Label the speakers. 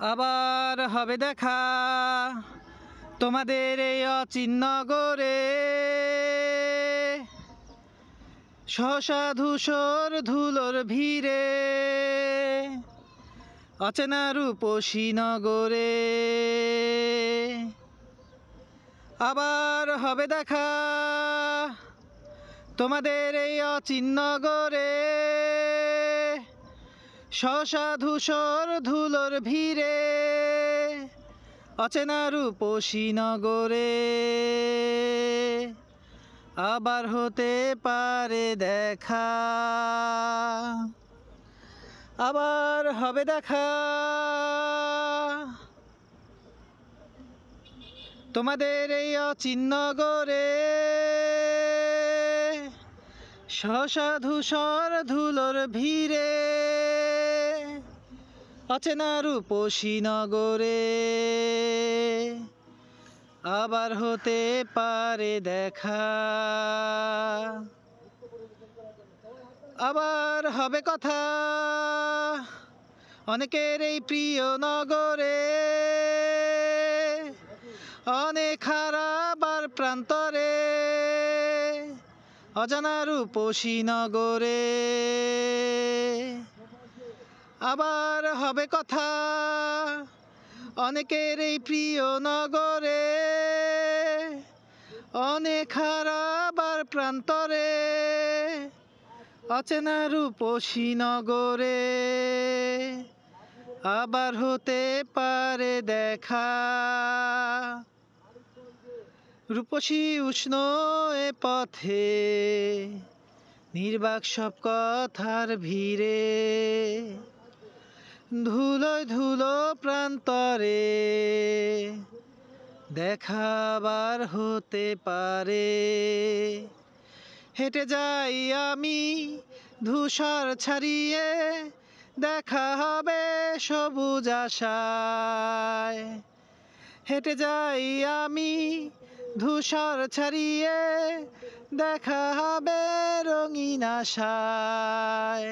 Speaker 1: আবার হবে দেখা তোমাদের এই অচিন নগরে, সহসা ধূসর ধুলোর ভিড়ে, অচেনা রূপসী নগরে। আবার হবে দেখা তোমাদের এই অচিন নগরে, সহসা ধূসর ধুলোর ভিড়ে, অচেনা রূপসী নগরে। আবার হতে পারে দেখা, আবার হবে দেখা তোমাদের এই অচিন নগরে, সহসা ধূসর ধুলোর ভিড়ে, অচেনা রূপসী নগরে। আবার হতে পারে দেখা, আবার হবে কথা অনেকের এই প্রিয় নগরে, অনেক হারাবার প্রান্তরে, অজানা রূপসী নগরে। আবার হবে কথা অনেকের এই প্রিয় নগরে, অনেক হারাবার প্রান্তরে, অচেনা রূপসী নগরে। আবার হতে পারে দেখা, রূপসী উষ্ণ এ পথে, নির্বাক সব কথার ভিড়ে, ধুলোয় ধুলো প্রান্তরে, দেখাবার হতে পারে। হেঁটে যাই আমি ধূসর ছাড়িয়ে, দেখা হবে সবুজ আশায়। হেঁটে যাই আমি ধূসর ছাড়িয়ে, দেখা হবে রঙিন আশায়।